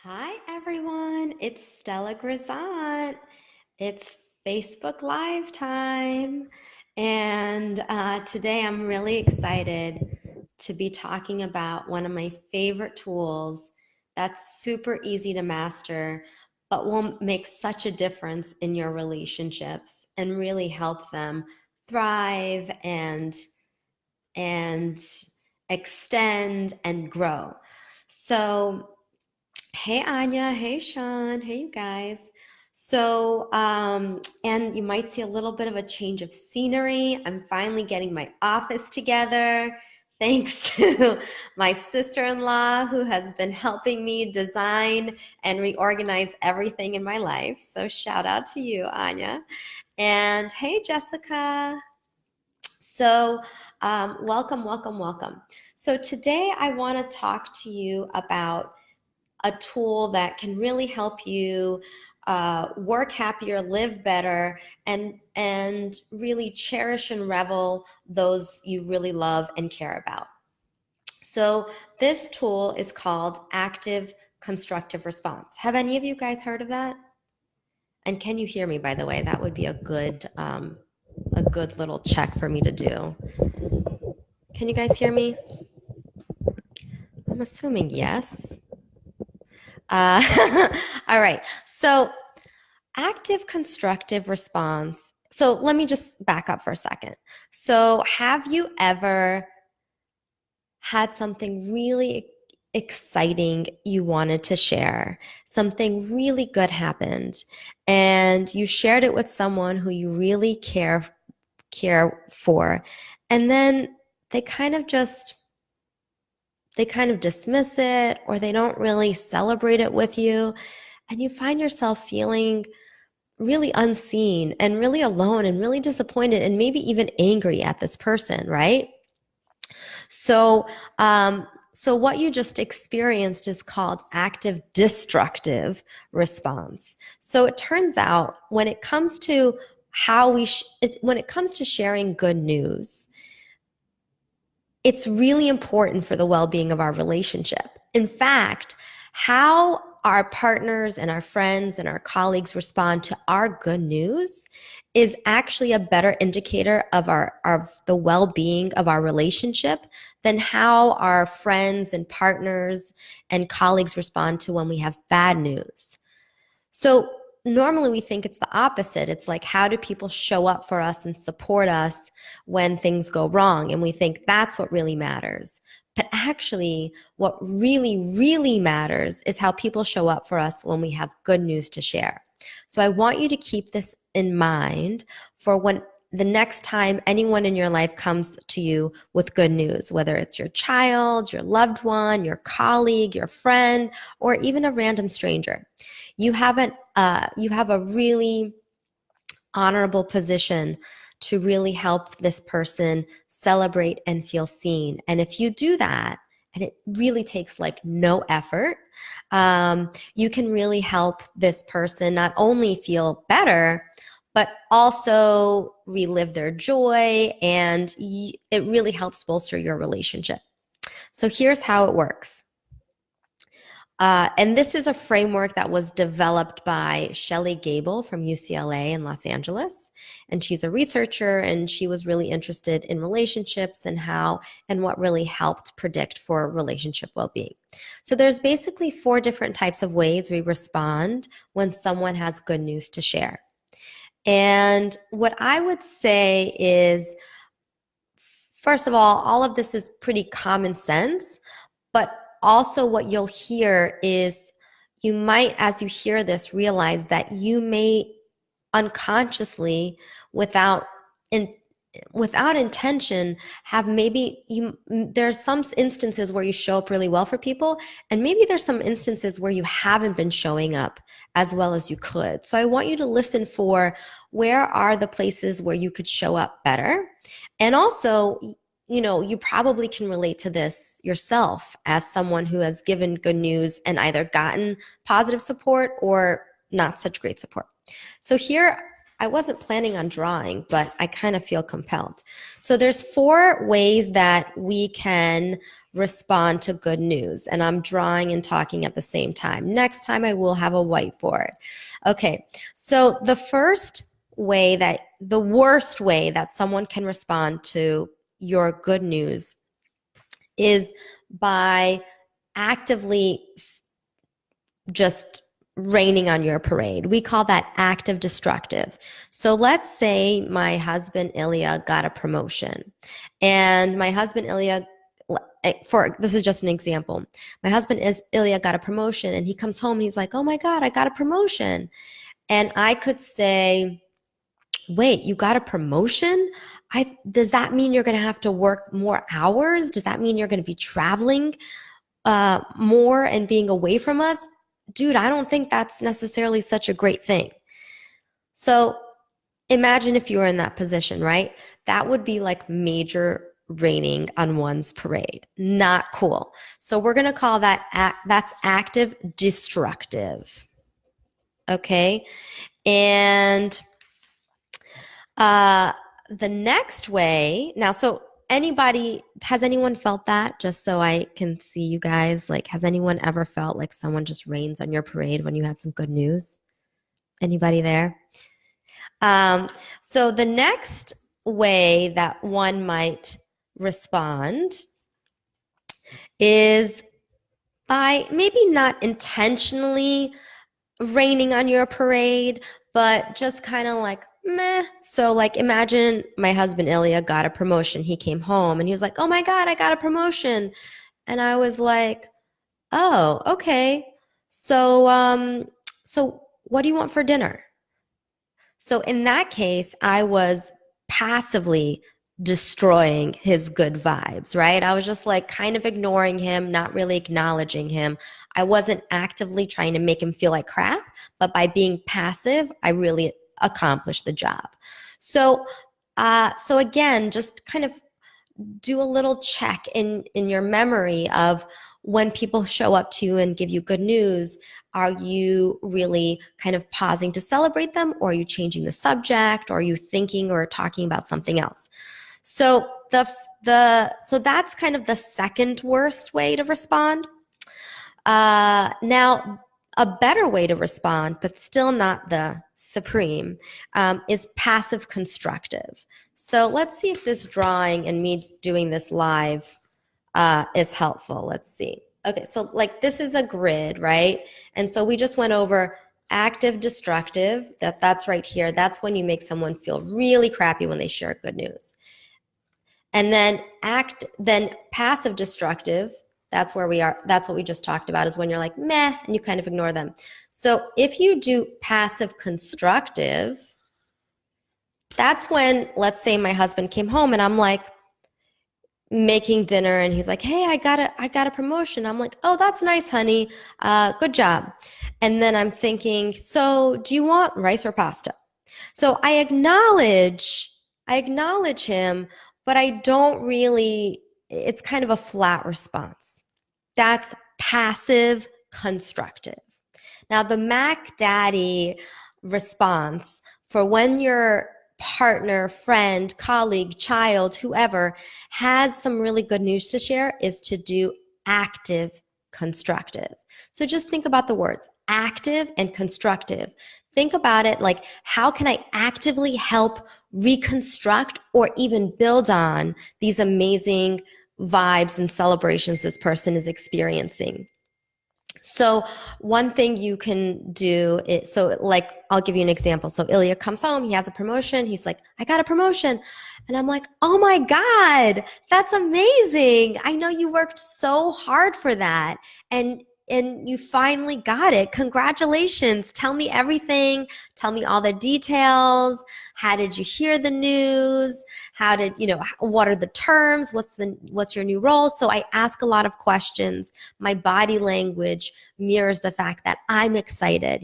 Hi everyone, it's Stella Grizont. It's Facebook Live time. And today I'm really excited to be talking about one of my favorite tools that's super easy to master, but will make such a difference in your relationships and really help them thrive and extend and grow. So hey Anya, hey Sean, hey you guys. And you might see a little bit of a change of scenery. I'm finally getting my office together, thanks to my sister-in-law who has been helping me design and reorganize everything in my life. So shout out to you, Anya. And hey, Jessica. Welcome, welcome, welcome. So today I want to talk to you about a tool that can really help you work happier, live better, and really cherish and revel those you really love and care about. So this tool is called active constructive response. Have any of you guys heard of that? And can you hear me, by the way? That would be a good little check for me to do. Can you guys hear me? I'm assuming yes. All right. So active constructive response. So let me just back up for a second. So have you ever had something really exciting you wanted to share? Something really good happened and you shared it with someone who you really care for, and then they kind of just they kind of dismiss it, or they don't really celebrate it with you, and you find yourself feeling really unseen and really alone and really disappointed and maybe even angry at this person, right? So, so what you just experienced is called active destructive response. So it turns out when it comes to when it comes to sharing good news, it's really important for the well-being of our relationship. In fact, how our partners and our friends and our colleagues respond to our good news is actually a better indicator of the well-being of our relationship than how our friends and partners and colleagues respond to when we have bad news. So normally we think it's the opposite. It's like, how do people show up for us and support us when things go wrong? And we think that's what really matters. But actually, what really, really matters is how people show up for us when we have good news to share. So I want you to keep this in mind for when the next time anyone in your life comes to you with good news, whether it's your child, your loved one, your colleague, your friend, or even a random stranger. You have a really honorable position to really help this person celebrate and feel seen. And if you do that, and it really takes like no effort, you can really help this person not only feel better, but also relive their joy, and it really helps bolster your relationship. So here's how it works. And this is a framework that was developed by Shelley Gable from UCLA in Los Angeles. And she's a researcher, and she was really interested in relationships and how and what really helped predict for relationship well-being. So there's basically 4 different types of ways we respond when someone has good news to share. And what I would say is, first of all of this is pretty common sense, but also what you'll hear is you might, as you hear this, realize that you may unconsciously, without in, without intention, have there's some instances where you show up really well for people, and maybe there's some instances where you haven't been showing up as well as you could. So I want you to listen for, where are the places where you could show up better? And also, you probably can relate to this yourself as someone who has given good news and either gotten positive support or not such great support. So here I wasn't planning on drawing, but I kind of feel compelled. So there's 4 ways that we can respond to good news. And I'm drawing and talking at the same time. Next time I will have a whiteboard. Okay. So the worst way that someone can respond to your good news is by actively just raining on your parade. We call that active destructive. So let's say my husband Ilya got a promotion, and my husband Ilya, this is just an example. My husband Ilya got a promotion, and he comes home and he's like, "Oh my God, I got a promotion." And I could say, "Wait, you got a promotion? Does that mean you're going to have to work more hours? Does that mean you're going to be traveling more and being away from us?" Dude, I don't think that's necessarily such a great thing. So imagine if you were in that position, right? That would be like major raining on one's parade. Not cool. So we're going to call that's active destructive. Okay. And the next way, now, so has anyone felt that? Just so I can see you guys, like, has anyone ever felt like someone just rains on your parade when you had some good news? Anybody there? So the next way that one might respond is by maybe not intentionally raining on your parade, but just kind of like, meh. So like imagine my husband Ilya got a promotion. He came home and he was like, "Oh my God, I got a promotion." And I was like, "Oh, okay. So what do you want for dinner?" So in that case, I was passively destroying his good vibes, right? I was just like kind of ignoring him, not really acknowledging him. I wasn't actively trying to make him feel like crap, but by being passive, I really accomplished the job. So again, just kind of do a little check in your memory of when people show up to you and give you good news. Are you really kind of pausing to celebrate them, or are you changing the subject, or are you thinking or talking about something else? So so that's kind of the second worst way to respond. Now, a better way to respond, but still not the supreme, is passive constructive. So let's see if this drawing and me doing this live is helpful. Let's see. Okay, so like this is a grid, right? And so we just went over active destructive. That's right here. That's when you make someone feel really crappy when they share good news. And then passive destructive. That's where we are. That's what we just talked about, is when you're like, meh, and you kind of ignore them. So if you do passive constructive, that's when, let's say my husband came home and I'm like making dinner and he's like, "Hey, I got a promotion." I'm like, "Oh, that's nice, honey. Good job." And then I'm thinking, "So do you want rice or pasta?" So I acknowledge him, but I don't really, it's kind of a flat response. That's passive constructive. Now, the Mac Daddy response for when your partner, friend, colleague, child, whoever has some really good news to share is to do active constructive. So just think about the words active and constructive. Think about it like, how can I actively help reconstruct or even build on these amazing vibes and celebrations this person is experiencing? So one thing you can do is, so like, I'll give you an example. So Ilya comes home, he has a promotion. He's like, "I got a promotion." And I'm like, "Oh my God, that's amazing. I know you worked so hard for that. And you finally got it. Congratulations. Tell me everything. Tell me all the details. How did you hear the news? What are the terms? What's your new role?" So I ask a lot of questions. My body language mirrors the fact that I'm excited.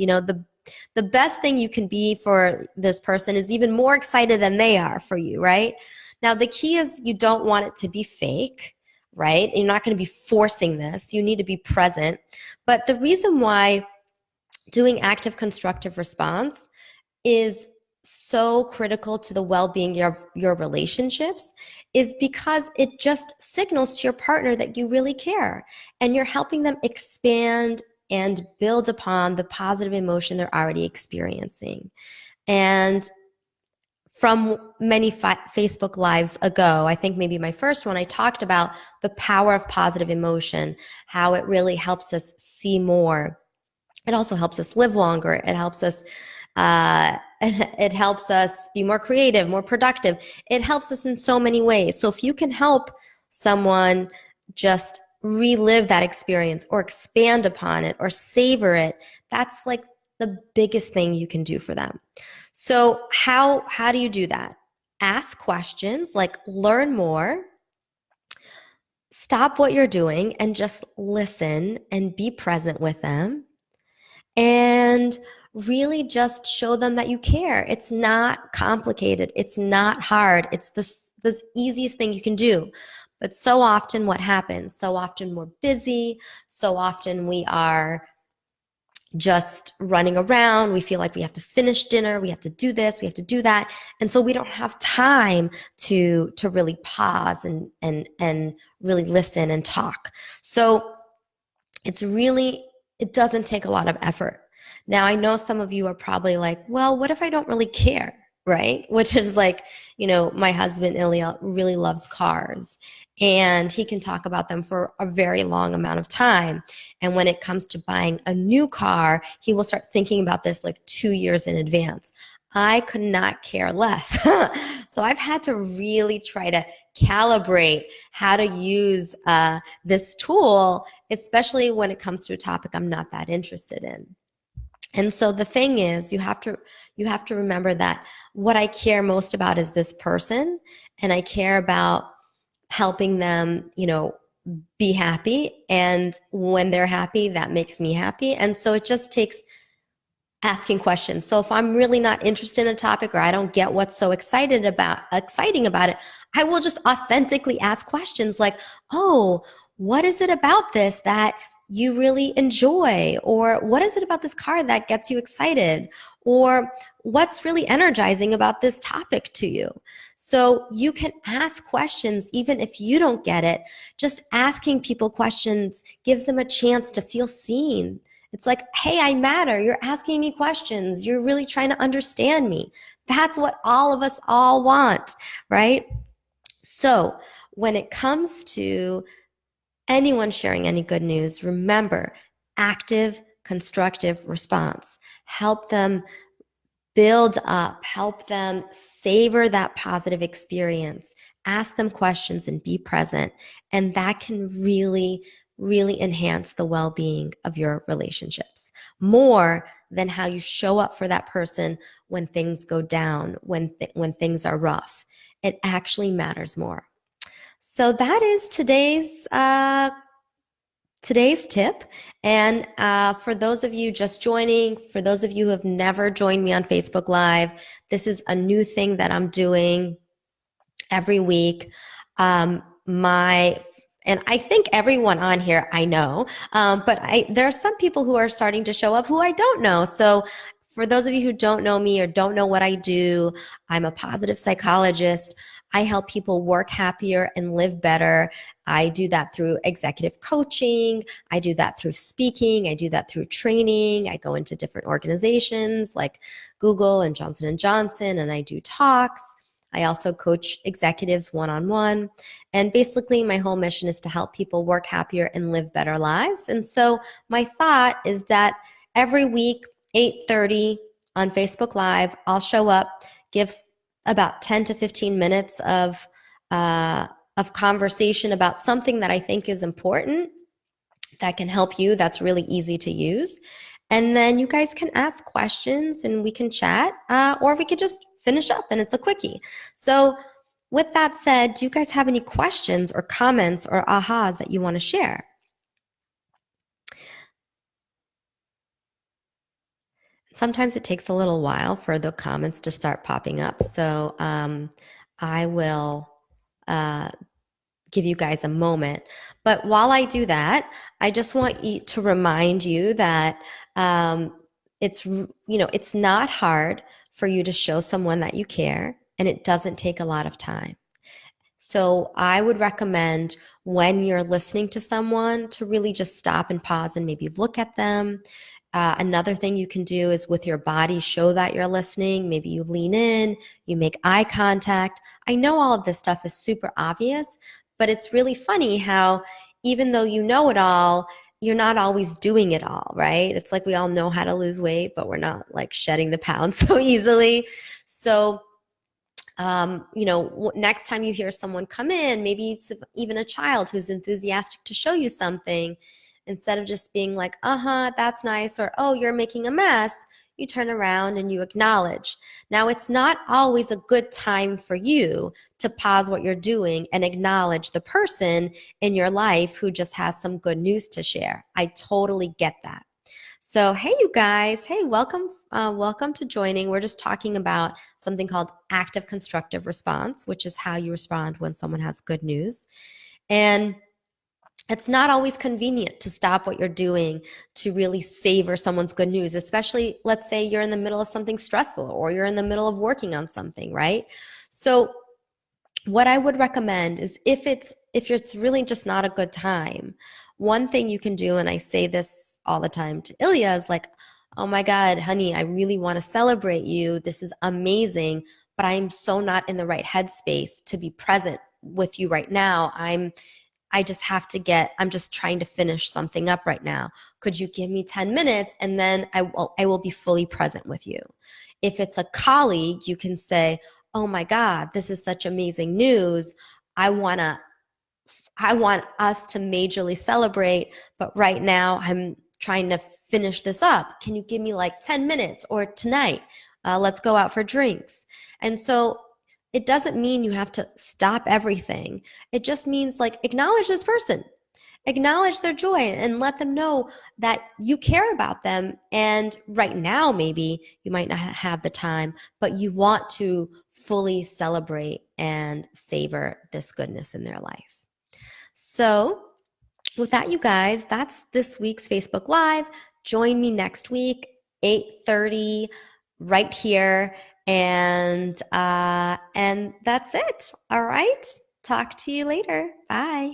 The best thing you can be for this person is even more excited than they are for you, right? Now, the key is you don't want it to be fake, right? You're not going to be forcing this. You need to be present. But the reason why doing active constructive response is so critical to the well-being of your relationships is because it just signals to your partner that you really care and you're helping them expand and build upon the positive emotion they're already experiencing. And from many Facebook Lives ago, I think maybe my first one, I talked about the power of positive emotion, how it really helps us see more. It also helps us live longer. It helps us it helps us be more creative, more productive. It helps us in so many ways. So if you can help someone just relive that experience or expand upon it or savor it, that's like the biggest thing you can do for them. So how do you do that? Ask questions, like learn more. Stop what you're doing and just listen and be present with them and really just show them that you care. It's not complicated. It's not hard. It's the easiest thing you can do. But so often what happens? So often we're busy. So often we are just running around. We feel like we have to finish dinner. We have to do this. We have to do that. And so we don't have time to really pause and really listen and talk. So it doesn't take a lot of effort. Now, I know some of you are probably like, well, what if I don't really care? Right? Which is like, my husband, Ilya, really loves cars and he can talk about them for a very long amount of time. And when it comes to buying a new car, he will start thinking about this like 2 years in advance. I could not care less. So I've had to really try to calibrate how to use this tool, especially when it comes to a topic I'm not that interested in. And so the thing is, you have to remember that what I care most about is this person, and I care about helping them, be happy. And when they're happy, that makes me happy. And so it just takes asking questions. So if I'm really not interested in a topic or I don't get what's so exciting about it, I will just authentically ask questions like, "Oh, what is it about this that you really enjoy? Or what is it about this car that gets you excited? Or what's really energizing about this topic to you?" So you can ask questions even if you don't get it. Just asking people questions gives them a chance to feel seen. It's like, hey, I matter. You're asking me questions. You're really trying to understand me. That's what all of us all want, right? So when it comes to anyone sharing any good news, remember active, constructive response. Help them build up, help them savor that positive experience, ask them questions and be present. And that can really, really enhance the well-being of your relationships more than how you show up for that person when things go down, when things are rough. It actually matters more. So that is today's tip. And for those of you just joining, for those of you who have never joined me on Facebook Live, this is a new thing that I'm doing every week. And I think everyone on here I know, but there are some people who are starting to show up who I don't know. So for those of you who don't know me or don't know what I do, I'm a positive psychologist. I help people work happier and live better. I do that through executive coaching. I do that through speaking. I do that through training. I go into different organizations like Google and Johnson & Johnson, and I do talks. I also coach executives one-on-one. And basically, my whole mission is to help people work happier and live better lives. And so my thought is that every week, 8:30 on Facebook Live, I'll show up, give about 10 to 15 minutes of conversation about something that I think is important, that can help you, that's really easy to use. And then you guys can ask questions and we can chat, or we could just finish up and it's a quickie. So with that said, do you guys have any questions or comments or ahas that you want to share? Sometimes it takes a little while for the comments to start popping up. So I will give you guys a moment. But while I do that, I just want to remind you that it's not hard for you to show someone that you care, and it doesn't take a lot of time. So I would recommend when you're listening to someone to really just stop and pause and maybe look at them. Another thing you can do is with your body, show that you're listening. Maybe you lean in, you make eye contact. I know all of this stuff is super obvious, but it's really funny how even though you know it all, you're not always doing it all, right? It's like we all know how to lose weight, but we're not like shedding the pounds so easily. So next time you hear someone come in, maybe it's even a child who's enthusiastic to show you something, instead of just being like, uh-huh, that's nice, or, oh, you're making a mess, you turn around and you acknowledge. Now, it's not always a good time for you to pause what you're doing and acknowledge the person in your life who just has some good news to share. I totally get that. So, hey, you guys. Hey, welcome to joining. We're just talking about something called active constructive response, which is how you respond when someone has good news. And it's not always convenient to stop what you're doing to really savor someone's good news, especially let's say you're in the middle of something stressful or you're in the middle of working on something, right? So what I would recommend is if it's really just not a good time, one thing you can do, and I say this all the time to Ilya, is like, oh my God, honey, I really want to celebrate you. This is amazing, but I'm so not in the right headspace to be present with you right now. I'm just trying to finish something up right now. Could you give me 10 minutes and then I will be fully present with you. If it's a colleague, you can say, oh my God, this is such amazing news. I want to I want us to majorly celebrate, but right now I'm trying to finish this up. Can you give me like 10 minutes or tonight? Let's go out for drinks. And so it doesn't mean you have to stop everything. It just means like acknowledge this person, acknowledge their joy, and let them know that you care about them. And right now, maybe you might not have the time, but you want to fully celebrate and savor this goodness in their life. So, with that, you guys, that's this week's Facebook Live. Join me next week, 8:30, right here, and that's it. All right. Talk to you later. Bye.